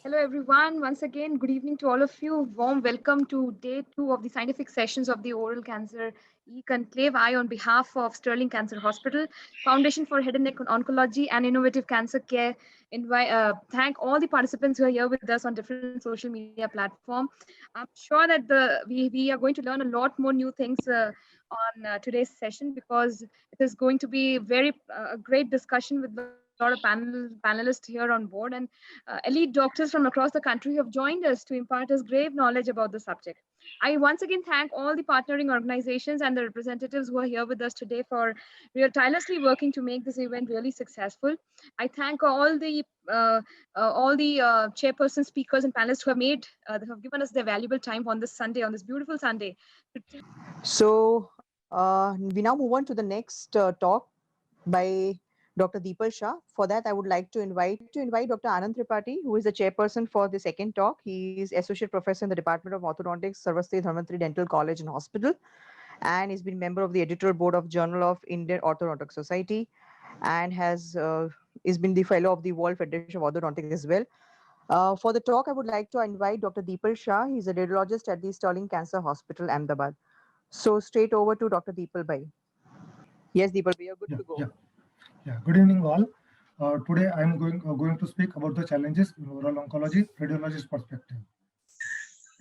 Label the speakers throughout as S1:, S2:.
S1: Hello, everyone. Once again, good evening to all of you. Warm welcome to day two of the scientific sessions of the Oral Cancer E-Conclave. I, on behalf of Sterling Cancer Hospital, Foundation for Head and Neck Oncology and Innovative Cancer Care, thank all the participants who are here with us on different social media platform. I'm sure that we are going to learn a lot more new things on today's session because it is going to be a great discussion with a lot of panelists here on board and elite doctors from across the country who have joined us to impart us grave knowledge about the subject. I once again thank all the partnering organizations and the representatives who are here with us today for real tirelessly working to make this event really successful. I thank all the chairperson speakers and panelists who have given us their valuable time on this Sunday, on this beautiful Sunday.
S2: So we now move on to the next talk by Dr. Deepal Shah. For that, I would like to invite Dr. Anand Tripathi, who is the chairperson for the second talk. He is associate professor in the Department of Orthodontics, Sarvasthi Dharmantri Dental College and Hospital, and he's been member of the editorial board of Journal of Indian Orthodontic Society, and has been the fellow of the World Federation of Orthodontics as well. For the talk, I would like to invite Dr. Deepal Shah. He's a radiologist at the Sterling Cancer Hospital, Ahmedabad. So straight over to Dr. Deepal Bhai. Yes, Deepal, we are good
S3: Yeah,
S2: to go.
S3: yeah. Good evening, all. Today, I'm going to speak about the challenges in oral oncology, radiologist perspective.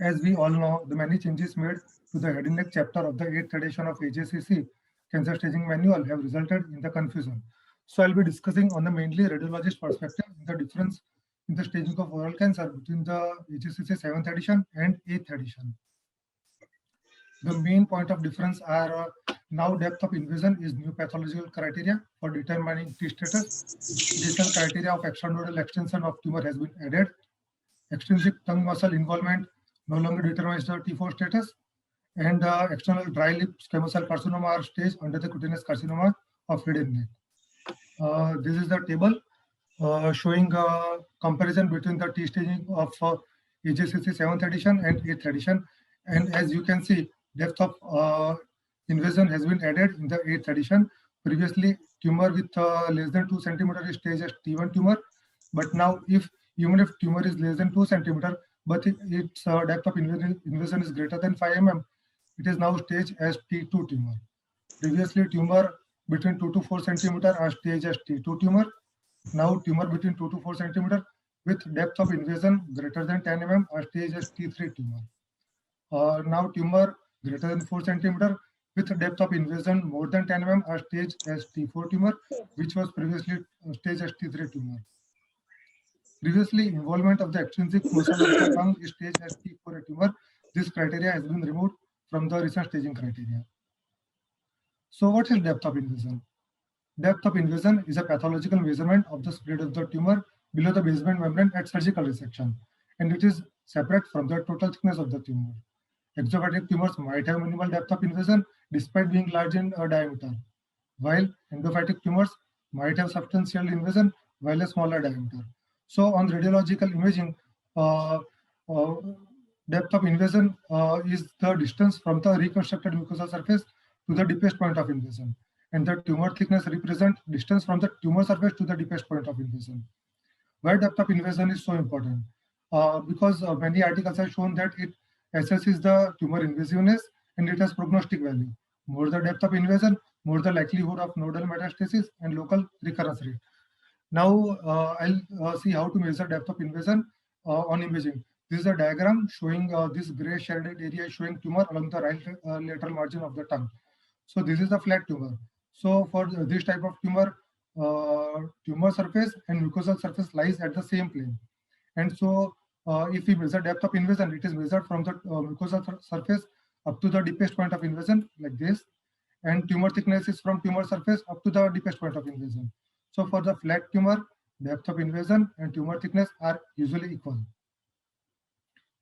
S3: As we all know, the many changes made to the head and neck chapter of the 8th edition of AJCC Cancer Staging Manual have resulted in the confusion. So, I'll be discussing on the mainly radiologist perspective the difference in the staging of oral cancer between the AJCC 7th edition and 8th edition. The main point of difference are now depth of invasion is new pathological criteria for determining T status. Additional criteria of extranodal extension of tumor has been added. Extrinsic tongue muscle involvement no longer determines the T4 status. And external dry lip squamous cell carcinoma are staged under the cutaneous carcinoma of head and neck. This is the table showing comparison between the T staging of AJCC 7th edition and 8th edition. And as you can see, depth of invasion has been added in the 8th edition. Previously, tumor with less than 2 centimeter is staged as T1 tumor. But now, even if tumor is less than 2 centimeter, but its depth of invasion is greater than 5 mm, it is now staged as T2 tumor. Previously, tumor between 2 to 4 centimeter are staged as T2 tumor. Now, tumor between 2 to 4 centimeter with depth of invasion greater than 10 mm are staged as T3 tumor. Now, tumor greater than 4 centimeter with depth of invasion more than 10 mm are staged as T4 tumor, which was previously staged as T3 tumor. Previously, involvement of the extrinsic muscle of the tongue is staged as T4 tumor. This criteria has been removed from the recent staging criteria. So, what is depth of invasion? Depth of invasion is a pathological measurement of the spread of the tumor below the basement membrane at surgical resection, and it is separate from the total thickness of the tumor. Exophatic tumors might have minimal depth of invasion despite being large in diameter, while endophatic tumors might have substantial invasion while a smaller diameter. So on radiological imaging, uh, uh, depth of invasion is the distance from the reconstructed mucosal surface to the deepest point of invasion, and the tumor thickness represents distance from the tumor surface to the deepest point of invasion. Why depth of invasion is so important? Because many articles have shown that it assesses the tumor invasiveness and it has prognostic value. More the depth of invasion, more the likelihood of nodal metastasis and local recurrence rate. Now I'll see how to measure depth of invasion on imaging. This is a diagram showing this gray shaded area showing tumor along the right lateral margin of the tongue. So this is a flat tumor. So for this type of tumor, tumor surface and mucosal surface lies at the same plane. And so if we measure depth of invasion, it is measured from the mucosal surface up to the deepest point of invasion like this. And tumor thickness is from tumor surface up to the deepest point of invasion. So for the flat tumor, depth of invasion and tumor thickness are usually equal.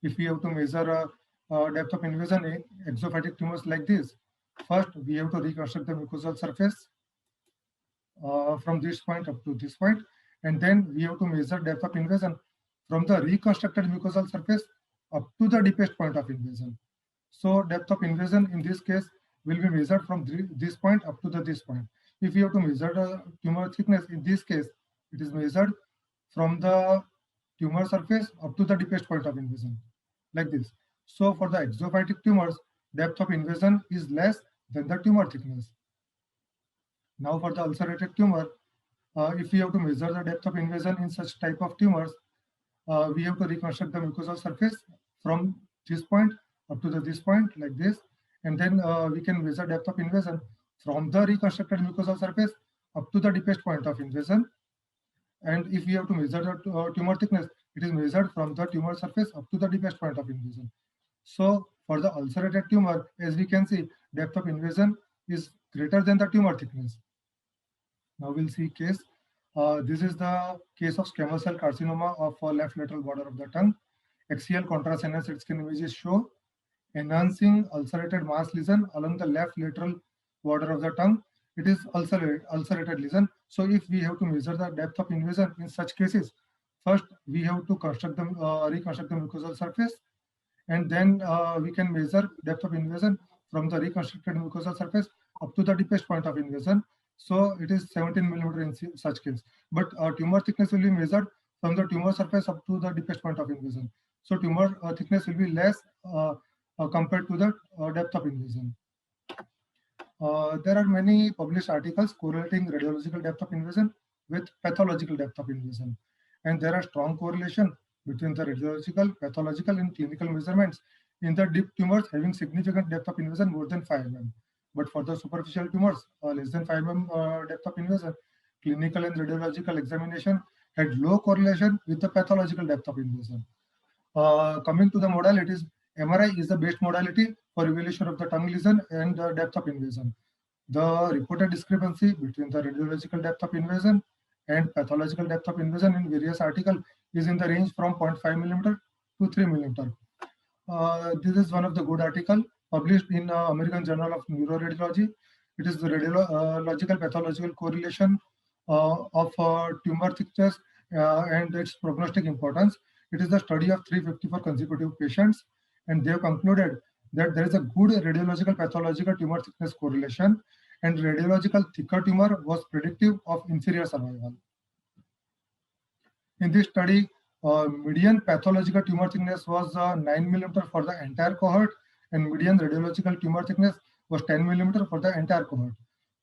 S3: If we have to measure depth of invasion in exophatic tumors like this, first we have to reconstruct the mucosal surface from this point up to this point, and then we have to measure depth of invasion from the reconstructed mucosal surface up to the deepest point of invasion. So depth of invasion in this case will be measured from this point up to this point. If you have to measure the tumor thickness in this case, it is measured from the tumor surface up to the deepest point of invasion, like this. So for the exophytic tumors, depth of invasion is less than the tumor thickness. Now for the ulcerated tumor, if we have to measure the depth of invasion in such type of tumors, we have to reconstruct the mucosal surface from this point up to this point, like this, and then we can measure depth of invasion from the reconstructed mucosal surface up to the deepest point of invasion. And if we have to measure the tumor thickness, it is measured from the tumor surface up to the deepest point of invasion. So for the ulcerated tumor, as we can see, depth of invasion is greater than the tumor thickness. Now we'll see case. This is the case of squamous cell carcinoma of left lateral border of the tongue. Axial contrast enhanced CT scan images show enhancing ulcerated mass lesion along the left lateral border of the tongue. It is ulcerated lesion. So if we have to measure the depth of invasion in such cases, first we have to reconstruct the mucosal surface, and then we can measure depth of invasion from the reconstructed mucosal surface up to the deepest point of invasion. So it is 17 millimeter in such case. But tumor thickness will be measured from the tumor surface up to the deepest point of invasion. So tumor thickness will be less compared to the depth of invasion. There are many published articles correlating radiological depth of invasion with pathological depth of invasion. And there are strong correlation between the radiological, pathological, and clinical measurements in the deep tumors having significant depth of invasion more than 5 mm. But for the superficial tumors, less than 5 mm depth of invasion, clinical and radiological examination had low correlation with the pathological depth of invasion. Coming to the modalities, MRI is the best modality for evaluation of the tongue lesion and the depth of invasion. The reported discrepancy between the radiological depth of invasion and pathological depth of invasion in various articles is in the range from 0.5 millimeter to 3 millimeter. This is one of the good article published in American Journal of Neuroradiology. It is the radiological pathological correlation of tumor thickness and its prognostic importance. It is the study of 354 consecutive patients, and they have concluded that there is a good radiological pathological tumor thickness correlation, and radiological thicker tumor was predictive of inferior survival. In this study, median pathological tumor thickness was 9 millimeter for the entire cohort, and median radiological tumor thickness was 10 millimeter for the entire cohort.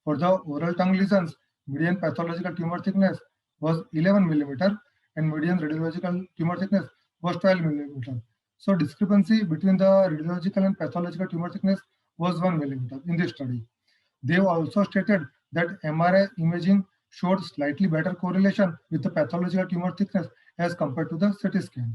S3: For the oral tongue lesions, median pathological tumor thickness was 11 millimeter, and median radiological tumor thickness was 12 millimeter. So discrepancy between the radiological and pathological tumor thickness was 1 millimeter in this study. They also stated that MRI imaging showed slightly better correlation with the pathological tumor thickness as compared to the CT scan.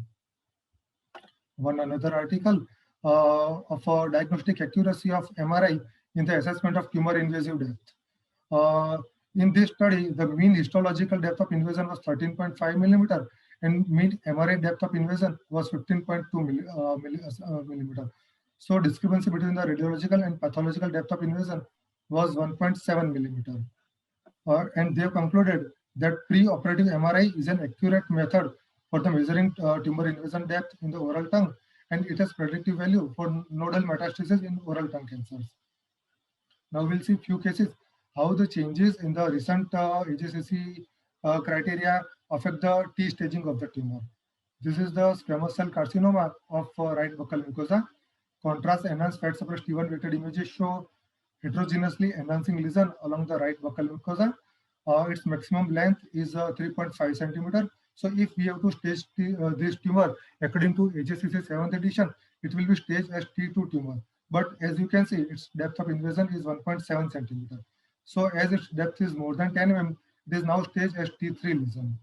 S3: One another article of diagnostic accuracy of MRI in the assessment of tumor invasive depth. In this study, the mean histological depth of invasion was 13.5 millimeter, and mean MRI depth of invasion was 15.2 millimeter. So discrepancy between the radiological and pathological depth of invasion was 1.7 millimeter. And they have concluded that pre-operative MRI is an accurate method for the measuring tumor invasion depth in the oral tongue, and it has predictive value for nodal metastasis in oral tongue cancers. Now we'll see few cases how the changes in the recent AJCC criteria affect the T staging of the tumor. This is the squamous cell carcinoma of right buccal mucosa. Contrast enhanced fat suppressed T1 weighted images show heterogeneously enhancing lesion along the right buccal mucosa. Its maximum length is 3.5 centimeter. So if we have to stage this tumor according to AJCC 7th edition, it will be staged as T2 tumor. But as you can see, its depth of invasion is 1.7 centimeter. So as its depth is more than 10 mm, it is now staged as T3 lesion.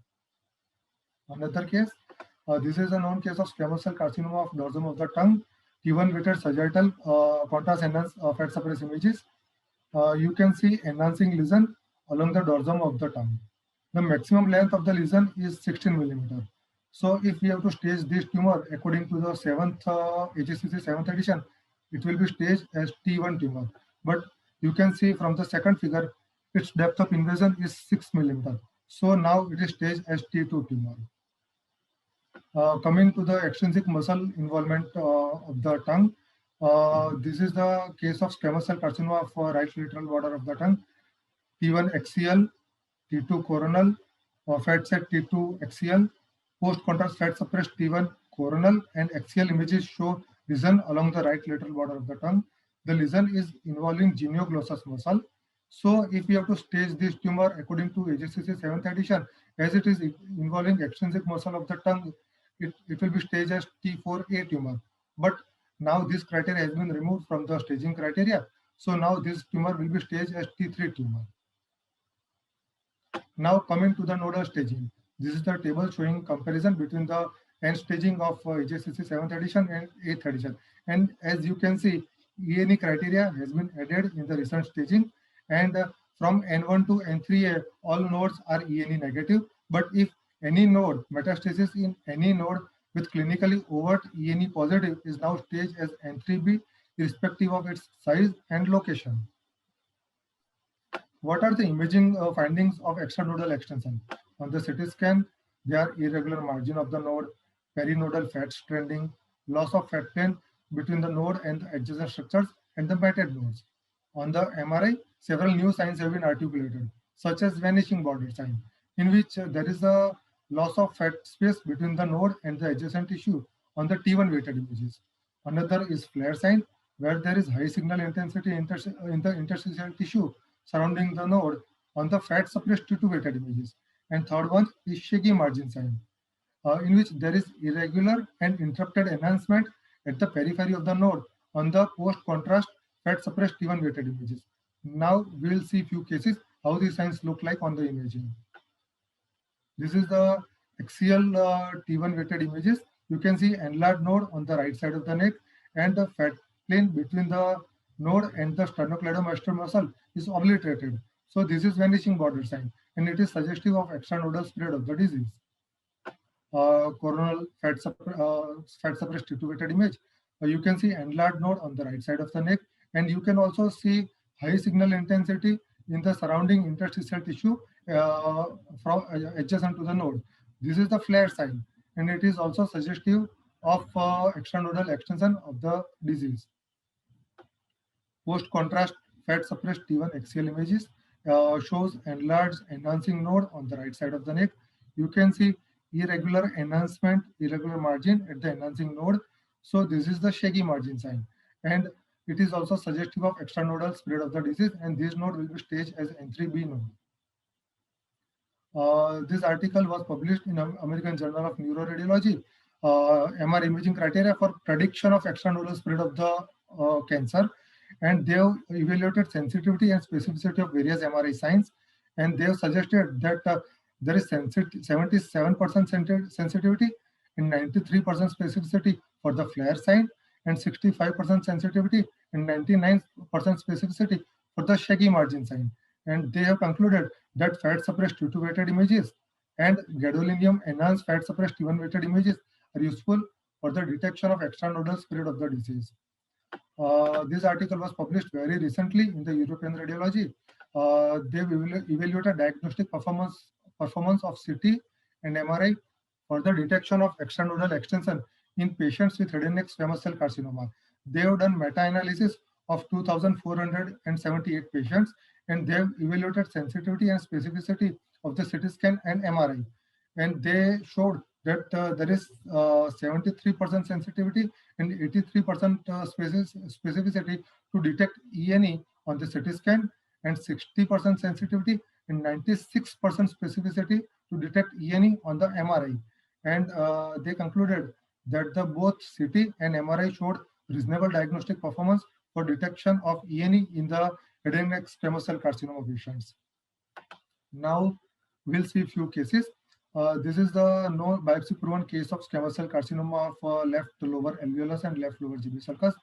S3: Another case, this is a known case of squamous cell carcinoma of dorsum of the tongue. T1 weighted sagittal contrast enhanced fat suppressed images. You can see enhancing lesion along the dorsum of the tongue. The maximum length of the lesion is 16 millimeter. So if we have to stage this tumor according to the 7th AJCC 7th edition, it will be staged as T1 tumor. But you can see from the second figure, its depth of invasion is 6 millimeter. So now it is staged as T2 tumor. Coming to the extrinsic muscle involvement of the tongue, this is the case of squamous cell carcinoma of right lateral border of the tongue. T1 axial, T2 coronal, fat set T2 axial, Post-contrast fat-suppressed T1 coronal and axial images show lesion along the right lateral border of the tongue. The lesion is involving genioglossus muscle. So if we have to stage this tumor according to AJCC 7th edition, as it is involving extrinsic muscle of the tongue, it will be staged as T4A tumor. But now this criteria has been removed from the staging criteria. So now this tumor will be staged as T3 tumor. Now coming to the nodal staging. This is the table showing comparison between the end staging of AJCC 7th edition and 8th edition. And as you can see, ENE criteria has been added in the recent staging. And from N1 to N3A, all nodes are ENE negative. But if any node, metastasis in any node with clinically overt ENE positive is now staged as N3B, irrespective of its size and location. What are the imaging findings of extranodal extension? On the CT scan, there are irregular margin of the node, perinodal fat stranding, loss of fat plane between the node and the adjacent structures, and the matted nodes. On the MRI, several new signs have been articulated, such as vanishing border sign, in which there is a loss of fat space between the node and the adjacent tissue on the T1 weighted images. Another is flare sign, where there is high signal intensity in the interstitial tissue surrounding the node on the fat suppressed T2 weighted images. And third one is shaky margin sign, in which there is irregular and interrupted enhancement at the periphery of the node on the post-contrast fat suppressed T1 weighted images. Now we will see few cases how these signs look like on the imaging. This is the axial T1 weighted images. You can see enlarged node on the right side of the neck, and the fat plane between the node and the sternocleidomastoid muscle is obliterated. So this is vanishing border sign, and it is suggestive of extranodal spread of the disease. Coronal fat suppressed T2 weighted image. You can see enlarged node on the right side of the neck, and you can also see high signal intensity in the surrounding interstitial tissue from adjacent to the node. This is the flare sign, and it is also suggestive of extranodal extension of the disease. Post-contrast fat suppressed T1 axial images shows enlarged enhancing node on the right side of the neck. You can see irregular enhancement, irregular margin at the enhancing node. So this is the shaky margin sign, and it is also suggestive of extranodal spread of the disease, and this node will be staged as N3B node. This article was published in American Journal of Neuroradiology. MR imaging criteria for prediction of extranodal spread of the cancer, and they have evaluated sensitivity and specificity of various MRI signs, and they have suggested that there is 77% sensitivity and 93% specificity for the flare sign, and 65% sensitivity and 99% specificity for the shaky margin sign. And they have concluded that fat suppressed T2 weighted images and gadolinium enhanced fat suppressed T1 weighted images are useful for the detection of extranodal spread of the disease. This article was published very recently in the European Radiology. They've evaluated diagnostic performance of CT and MRI for the detection of extranodal extension in patients with head and neck squamous cell carcinoma. They have done meta-analysis of 2,478 patients, and they have evaluated sensitivity and specificity of the CT scan and MRI. And they showed that there is 73% sensitivity and 83% specificity to detect ENE on the CT scan, and 60% sensitivity and 96% specificity to detect ENE on the MRI. And they concluded that both CT and MRI showed reasonable diagnostic performance for detection of ENE in the head and neck squamous cell carcinoma patients. Now we'll see a few cases. This is the no biopsy proven case of squamous cell carcinoma of left lower alveolus and left lower GB sulcus.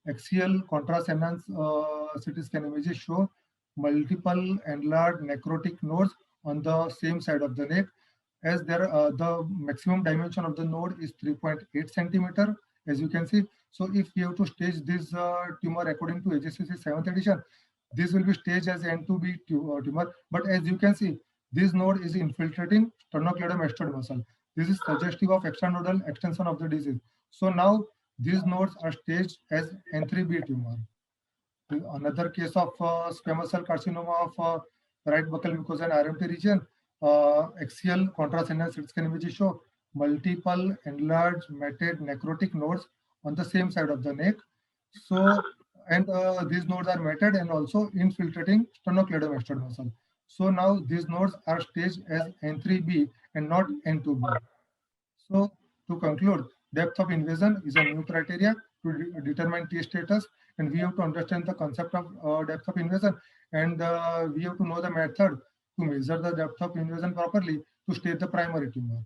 S3: Axial contrast enhanced CT scan images show multiple enlarged necrotic nodes on the same side of the neck. As there, the maximum dimension of the node is 3.8 centimeter, as you can see. So if you have to stage this tumor according to AJCC 7th edition, this will be staged as N2B tumor. But as you can see, this node is infiltrating sternocleidomastoid muscle. This is suggestive of extranodal extension of the disease. So now these nodes are staged as N3B tumor. Another case of squamous cell carcinoma of right buccal mucosa and RMT region, axial contrast enhanced CT scan images show multiple enlarged, matted, necrotic nodes on the same side of the neck. So, and these nodes are matted and also infiltrating sternocleidomastoid muscle. So now these nodes are staged as N3B and not N2B. So to conclude, depth of invasion is a new criteria to determine T status, and we have to understand the concept of depth of invasion, and we have to know the method to measure the depth of invasion properly to stage the primary tumor.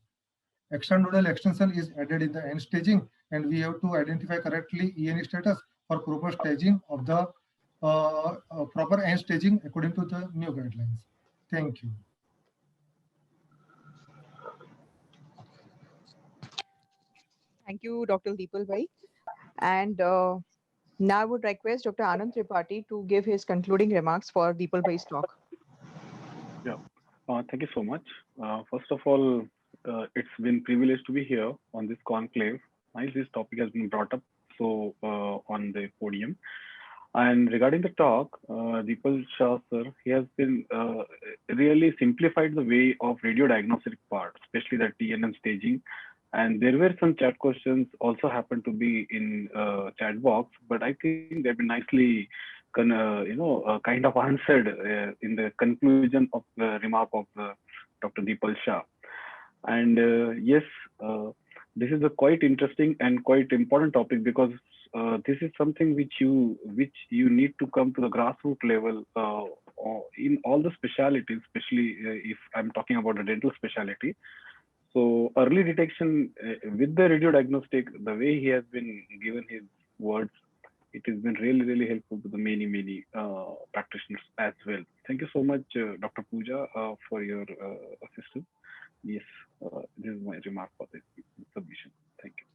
S3: Extranodal extension is added in the end staging, and we have to identify correctly ENE status for proper staging of the proper end staging according to the new guidelines. Thank you.
S2: Thank you, Dr. Deepal Bhai. And now I would request Dr. Anand Tripathi to give his concluding remarks for Deepal Bhai's talk.
S4: Yeah, thank you so much. First of all, it's been privileged to be here on this conclave. Nice, this topic has been brought up so on the podium. And regarding the talk, Deepal Shah sir, he has been really simplified the way of radio diagnostic part, especially the TNM staging. And there were some chat questions also happened to be in chat box, but I think they've been nicely, kind of answered in the conclusion of the remark of Dr. Deepal Shah. And yes, this is a quite interesting and quite important topic because this is something which you need to come to the grassroots level in all the specialities, especially if I'm talking about a dental specialty. So early detection with the radio diagnostic, the way he has been given his words, it has been really, really helpful to the many practitioners as well. Thank you so much, Dr. Pooja, for your assistance. Yes, this is my remark for this submission. Thank you.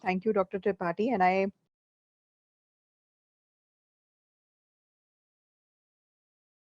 S2: Thank you, Dr. Tripathi. And I